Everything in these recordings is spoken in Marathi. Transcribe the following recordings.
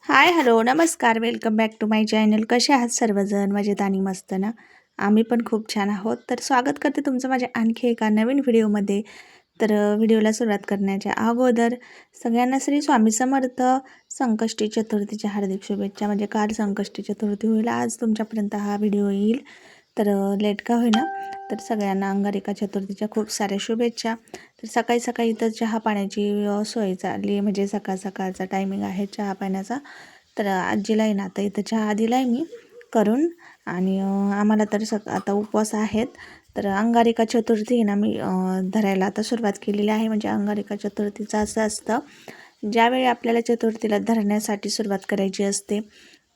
हाय, हॅलो, नमस्कार. Welcome back to my channel. कसे आहात सर्वजण? मजेत आणि मस्त ना? आम्ही पण खूप छान आहोत. तर स्वागत करते तुमचं माझ्या आणखी एका नवीन व्हिडिओमध्ये. तर व्हिडिओला सुरुवात करण्याच्या अगोदर सगळ्यांना श्री स्वामी समर्थ संकष्टी चतुर्थीच्या हार्दिक शुभेच्छा. म्हणजे काल संकष्टी चतुर्थी होईल, आज तुमच्यापर्यंत हा व्हिडिओ येईल. तर लेट का होईना. तर सगळ्यांना अंगारिका चतुर्थीच्या खूप साऱ्या शुभेच्छा. तर सकाळी सकाळी इथं चहा पाण्याची सोय चालली आहे. म्हणजे सकाळ सकाळचा टायमिंग आहे चहा पाण्याचा. तर आजीला आहे ना आता इथं चहा दिला आहे मी करून. आणि आम्हाला तर आता उपवास आहेत. तर अंगारिका चतुर्थी आहे ना मी धरायला आता सुरुवात केलेली आहे. म्हणजे अंगारिका चतुर्थीचं असं असतं, ज्यावेळी आपल्याला चतुर्थीला धरण्यासाठी सुरुवात करायची असते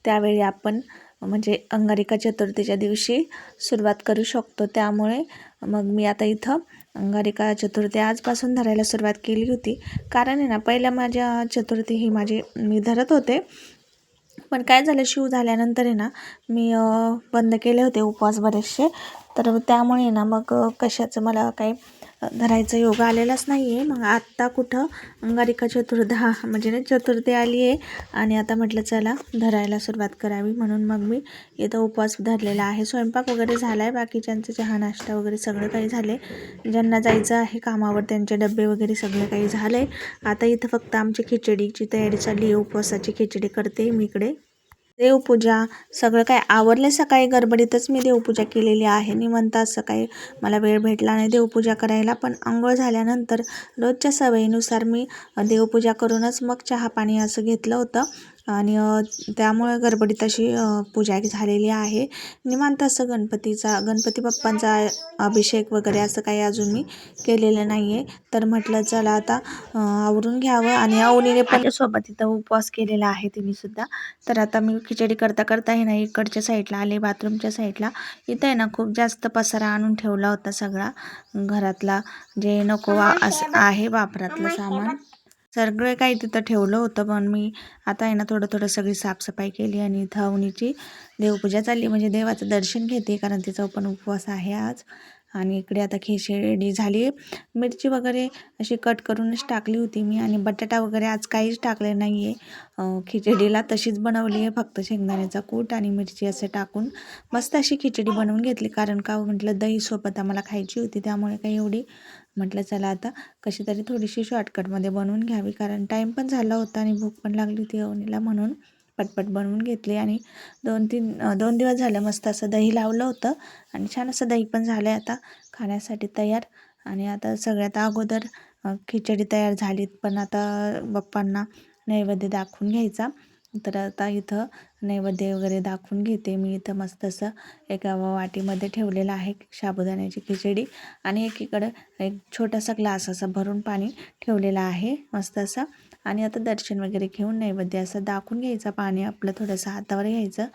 त्यावेळी आपण म्हणजे अंगारिका चतुर्थीच्या दिवशी सुरुवात करू शकतो. त्यामुळे मग मी आता इथं अंगारिका चतुर्थी आजपासून धरायला सुरुवात केली होती. कारण आहे ना पहिल्या माझ्या चतुर्थी ही मी धरत होते, पण काय झालं शिव झाल्यानंतर आहे ना मी बंद केले होते उपवास बरेचसे. तर त्यामुळे ना मग कशाचं मला काही धरायचा योग आलेलाच नाही आहे. मग आत्ता कुठं अंगारिका म्हणजे ना चतुर्थी आली आहे आणि आता म्हटलं चला धरायला सुरुवात करावी, म्हणून मग मी इथं उपवास धरलेला आहे. स्वयंपाक वगैरे झाला आहे, बाकीच्यांचं चहा नाश्ता वगैरे सगळं काही झाले. ज्यांना जायचं आहे कामावर त्यांचे डबे वगैरे सगळं काही झालं आहे. आता इथं फक्त आमची खिचडीची तयारी चालली आहे. उपवासाची खिचडी करते मी इकडे. देवपूजा सगळं काय आवरले. सकाळी गडबडीतच मी देवपूजा केलेली आहे. निवांत असं काही मला वेळ भेटला नाही देवपूजा करायला. पण अंघोळ झाल्यानंतर रोजच्या सवयीनुसार मी देवपूजा करूनच मग चहा पाणी असं घेतलं होतं. आणि त्यामुळे गडबडीत अशी पूजा झालेली आहे. निवांत असं गणपती बाप्पांचा अभिषेक वगैरे असं काही अजून मी केलेलं नाही आहे. तर म्हटलं चला आता आवरून घ्यावं. आणि अवनीने पण सोबत इथं उपवास केलेला आहे तिनेसुद्धा. तर आता मी खिचडी करता करता आहे ना इकडच्या साईडला आले, बाथरूमच्या साईडला. इथं आहे ना खूप जास्त पसारा आणून ठेवला होता सगळा घरातला, जे नको असं आहे वापरातलं सामान सगळं काही तिथं ठेवलं होतं. पण मी आता आहे ना थोडं थोडं सगळी साफसफाई केली आणि इथं अवनीची देवपूजा चालली. म्हणजे देवाचं दर्शन घेते, कारण तिचा पण उपवास आहे आज. आणि इकडे आता खिचडी झाली. मिरची वगैरे अशी कट करूनच टाकली होती मी, आणि बटाटा वगैरे आज काहीच टाकले नाही आहे. खिचडीला तशीच बनवली आहे, फक्त शेंगदाण्याचा कूट आणि मिरची असं टाकून मस्त अशी खिचडी बनवून घेतली. कारण का म्हटलं दहीसोबत आम्हाला खायची होती, त्यामुळे काही एवढी म्हटलं चला आता कशी तरी थोडीशी शॉर्टकटमध्ये बनवून घ्यावी. कारण टाईम पण झाला होता आणि भूक पण लागली होती अवनीला, म्हणून पटपट बनवून घेतली. आणि 2 दिवस झालं मस्त असं दही लावलं होतं आणि छान असं दही पण झालं आहे आता खाण्यासाठी तयार. आणि आता सगळ्यात अगोदर खिचडी तयार झालीत, पण आता बाप्पांना नैवेद्य दाखवून घ्यायचा. तर आता इथं नैवेद्य वगैरे दाखवून घेते मी. इथं मस्त असं एका वाटीमध्ये ठेवलेलं आहे साबुदाण्याची खिचडी, आणि एकीकडं एक छोटासा ग्लास असा भरून पाणी ठेवलेला आहे मस्त असं. आणि आता दर्शन वगैरे घेऊन नैवेद्य असं दाखवून घ्यायचं. पाणी आपलं थोडंसं हातावर घ्यायचं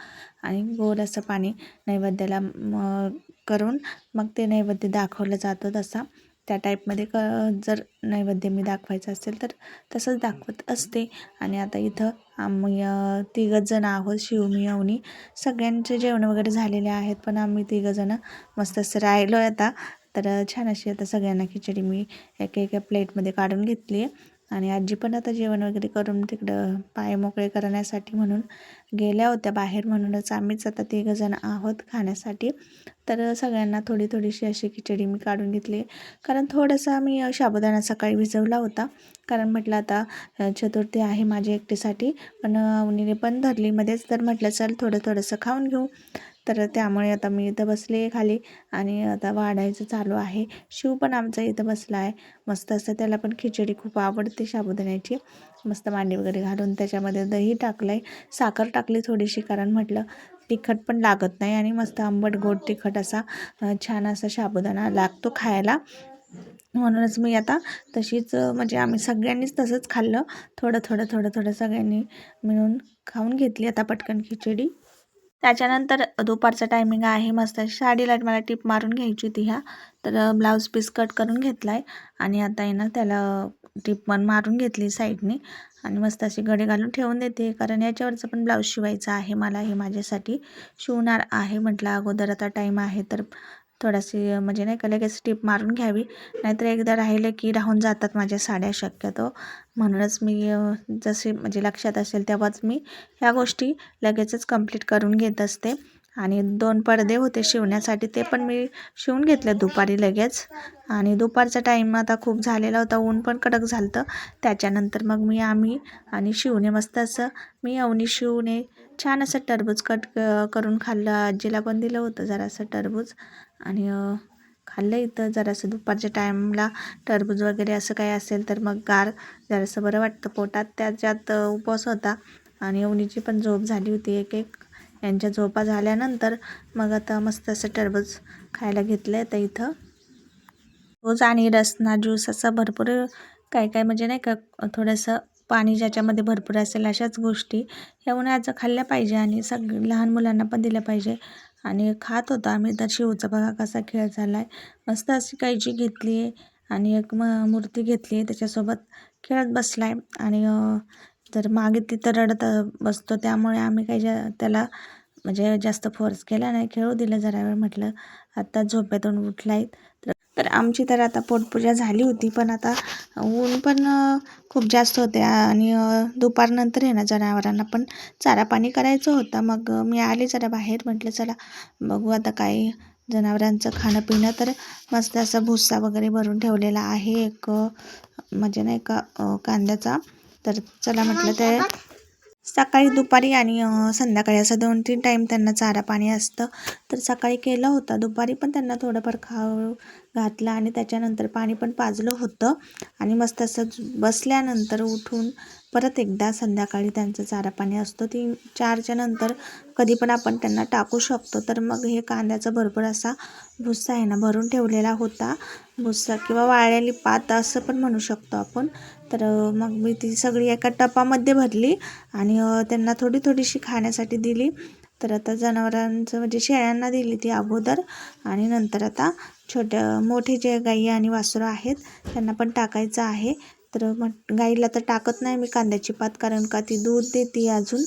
आणि गोल असं पाणी नैवेद्याला करून मग ते नैवेद्य दाखवलं जातं तसा. त्या टाईपमध्ये जर नैवेद्य मी दाखवायचं असेल तर तसंच दाखवत असते. आणि आता इथं आम्ही 3घच जण आहोत, शिव मी अवनी. सगळ्यांचे जेवण वगैरे झालेले आहेत, पण आम्ही 3घं मस्त असं राहिलो आहे आता. तर छान अशी आता सगळ्यांना खिचडी मी एका प्लेटमध्ये काढून घेतली आहे. आणि आजी पण आता जेवण वगैरे करून तिकडं पाय मोकळे करण्यासाठी म्हणून गेल्या होत्या बाहेर, म्हणूनच आम्हीच आता 3घं आहोत खाण्यासाठी. तर सगळ्यांना थोडी थोडीशी अशी खिचडी मी काढून घेतली. कारण थोडासा मी साबुदाणा सकाळी भिजवला होता, कारण म्हटलं आता चतुर्थी आहे माझ्या एकटीसाठी, पण अवनीने पण धरली मध्येच. तर म्हटलं चल थोडंसं खाऊन घेऊ. तर त्यामुळे आता मी इथं बसले खाली आणि आता वाढायचं चालू आहे. शिव पण आमचा इथं बसला आहे मस्त असं. त्याला पण खिचडी खूप आवडते साबुदाण्याची. मस्त मांडी वगैरे घालून त्याच्यामध्ये दही टाकलं आहे, साखर टाकली थोडीशी, कारण म्हटलं तिखट पण लागत नाही आणि मस्त आंबट गोड तिखट असा छान असा साबुदाणा लागतो खायला. म्हणूनच मी आता तशीच म्हणजे आम्ही सगळ्यांनीच तसंच खाल्लं. थोडं सगळ्यांनी मिळून खाऊन घेतली आता पटकन खिचडी. त्याच्यानंतर दुपारचा टायमिंग आहे. मस्त साडीला मला टिप मारून घ्यायची होती ह्या. तर ब्लाऊज पीस कट करून घेतला आहे आणि आता आहे ना त्याला टिप पण मारून घेतली साईडने. आणि मस्त अशी गडे घालून ठेवून देते, कारण याच्यावरचं पण ब्लाऊज शिवायचं आहे मला. हे माझ्यासाठी शिवणार आहे म्हटलं अगोदर, आता टाईम आहे तर थोडीशी म्हणजे नाही का लगेच टीप मारून घ्यावी, नाहीतर एकदा राहिलं की राहून जातात माझ्या साड्या शक्यतो. म्हणूनच मी जसे म्हणजे लक्षात असेल तेव्हाच मी ह्या गोष्टी लगेचच कंप्लीट करून घेत असते. आणि 2 पडदे होते शिवण्यासाठी, ते पण मी शिवून घेतले दुपारी लगेच. आणि दुपारचा टाईम आता खूप झालेला होता, ऊन पण कडक झालं होतं. त्याच्यानंतर मग आम्ही आणि शिवणे मस्त असं मी अवनी शिवणे छान असं टरबूज कट करून खाल्लं. आजीला पण दिलं होतं जरासं टरबूज. आणि खाल्लं इथं जरासं दुपारच्या टाईमला टरबूज वगैरे असं काही असेल तर मग गार जरासं बरं वाटतं पोटात. त्याच्यात उपवास होता आणि अवनीची पण झोप झाली होती एक यांच्या झोपा झाल्यानंतर मग आता मस्त असं टरबूज खायला घेतलं तर इथं रोज आणि रसना ज्यूस असं भरपूर काय काय म्हणजे नाही का थोडंसं पाणी ज्याच्यामध्ये भरपूर असेल अशाच गोष्टी ह्या उन्हाळ्याचं खाल्ल्या पाहिजे आणि लहान मुलांना पण दिल्या पाहिजे. आणि खात होतो आम्ही. तर शिवचा बघा कसा खेळ झाला आहे. मस्त अशी कैची घेतली आहे आणि एक मूर्ती घेतली आहे, त्याच्यासोबत खेळत बसला आहे. आणि जर मागितली तर रडत बसतो, त्यामुळे आम्ही काही त्याला म्हणजे जास्त फोर्स केला नाही, खेळू दिलं जरा वेळ. म्हटलं आत्ता झोपेतून उठला आहे तर आमची तर आता पोटपूजा झाली होती. पण आता ऊन पण खूप जास्त होते आणि दुपारनंतर आहे ना जनावरांना पण चारा पाणी करायचं होतं. मग मी आले जरा बाहेर, म्हटलं चला बघू आता काय जनावरांचं खाणं पिणं. तर मस्त असा भुस्सा वगैरे भरून ठेवलेला आहे एक म्हणजे नाही का कांद्याचा. तर चला म्हटलं ते सकाळी दुपारी आणि संध्याकाळी असं 2-3 टाईम त्यांना चारा पाणी असतं. तर सकाळी केलं होतं, दुपारी पण त्यांना थोडंफार खाऊ घातलं आणि त्याच्यानंतर पाणी पण पाजलं होतं. आणि मस्त असं बसल्यानंतर उठून परत एकदा संध्याकाळी त्यांचं चारा पाणी असतो. 3-4च्या नंतर कधी पण आपण त्यांना टाकू शकतो. तर मग हे कांद्याचा भरपूर असा भुस्सा आहे ना भरून ठेवलेला होता. भुस्सा किंवा वाळलेली पात असं पण म्हणू शकतो आपण. तर मग मी ती सगळी एका टपामध्ये भरली आणि त्यांना थोडी थोडीशी खाण्यासाठी दिली. तर आता जनावरांचं म्हणजे शेळ्यांना दिली ती अगोदर आणि नंतर आता मोठे जे गाई आणि वासरं आहेत त्यांना पण टाकायचं आहे. तर मग गाईला तर टाकत नाही मी कांद्याची पात, कारण का ती दूध देते अजून.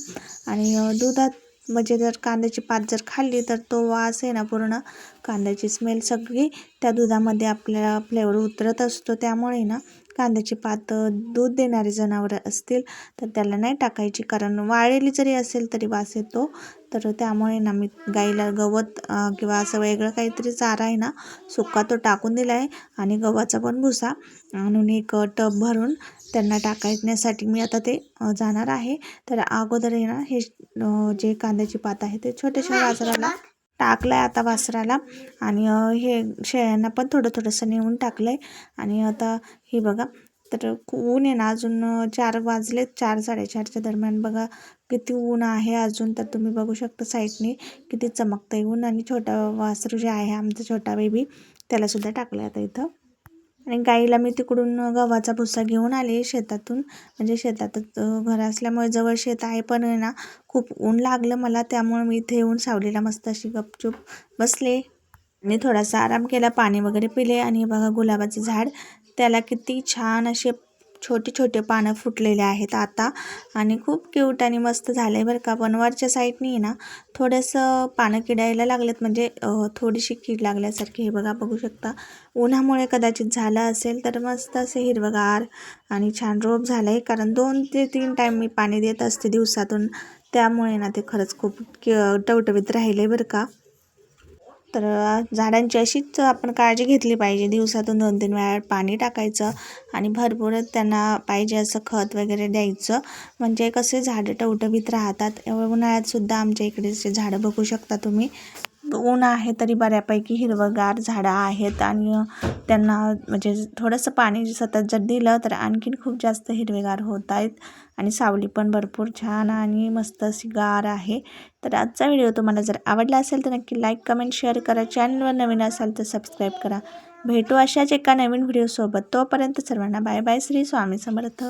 आणि दुधात म्हणजे जर कांद्याची पात जर खाल्ली तर तो वास आहे ना पूर्ण कांद्याची स्मेल सगळी त्या दुधामध्ये आपल्याला फ्लेवर उतरत असतो. त्यामुळे ना कांद्याची पात दूध देणारे जनावरं असतील तर त्याला नाही टाकायची, कारण वाळलेली जरी असेल तरी वास येतो. तर त्यामुळे ना मी गाईला गवत किंवा असं वेगळं काहीतरी चारा आहे ना सुका तो टाकून दिला आहे. आणि गव्हाचा पण भुसा आणून एक टब भरून त्यांना टाकण्यासाठी मी आता ते जाणार आहे. तर अगोदर आहे ना हे जे कांद्याची पात आहे ते छोट्याशा वासराला टाकलं आहे आता वासराला. आणि हे शेळ्यांना पण थोडं थोडंसं नेऊन टाकलं आहे. आणि आता हे बघा तर ऊन आहे ना अजून 4 वाजले, 4-4:30च्या दरम्यान बघा किती ऊन आहे अजून. तर तुम्ही बघू शकता साईडने किती चमकतं ऊन. आणि छोटा वासरू जे आहे आमचा छोटा बेबी त्यालासुद्धा टाकलं आता इथं. आणि गाईला मी तिकडून गव्हाचा भुस्सा घेऊन आले शेतातून, म्हणजे शेतातच घर असल्यामुळे जवळ शेत आहे. पण आहे ना खूप ऊन लागलं मला, त्यामुळे मी इथे येऊन सावलीला मस्त अशी गपचूप बसले आणि थोडासा आराम केला, पाणी वगैरे पिले. आणि बघा गुलाबाचं झाड, त्याला किती छान असे छोटे छोटे पानं फुटलेले आहेत आता आणि खूप क्यूट आणि मस्त झालं आहे बरं का. पण वरच्या साईडनी ना थोडंसं पानं किडायला लागलेत, म्हणजे थोडीशी कीड लागल्यासारखी. हे बघा बघू शकता, उन्हामुळे कदाचित झालं असेल. तर मस्त असे हिरवगार आणि छान रोप झालं आहे, कारण 2 ते 3 टाईम मी पाणी देत असते दिवसातून. त्यामुळे ना ते खरंच खूप टवटवीत राहिले बरं का. तर झाडांची अशीच आपण काळजी घेतली पाहिजे, दिवसातून 2-3 वेळा पाणी टाकायचं आणि भरपूरच त्यांना पाहिजे असं खत वगैरे द्यायचं, म्हणजे कसे झाडं टवटवीत राहतात. उन्हाळ्यातसुद्धा आमच्या इकडेचे झाडं बघू शकता तुम्ही, ऊन आहे तरी बऱ्यापैकी हिरवगार झाडं आहेत. आणि त्यांना म्हणजे थोडंसं पाणी सतत जर दिलं तर आणखीन खूप जास्त हिरवेगार होत आहेत. आणि सावली पण भरपूर छान आणि मस्त अशी गार आहे. तर आजचा व्हिडिओ तुम्हाला जर आवडला असेल तर नक्की लाईक, कमेंट, शेअर करा. चॅनलवर नवीन असाल तर सबस्क्राईब करा. भेटू अशाच एका नवीन व्हिडिओसोबत. तोपर्यंत सर्वांना बाय बाय. श्री स्वामी समर्थ.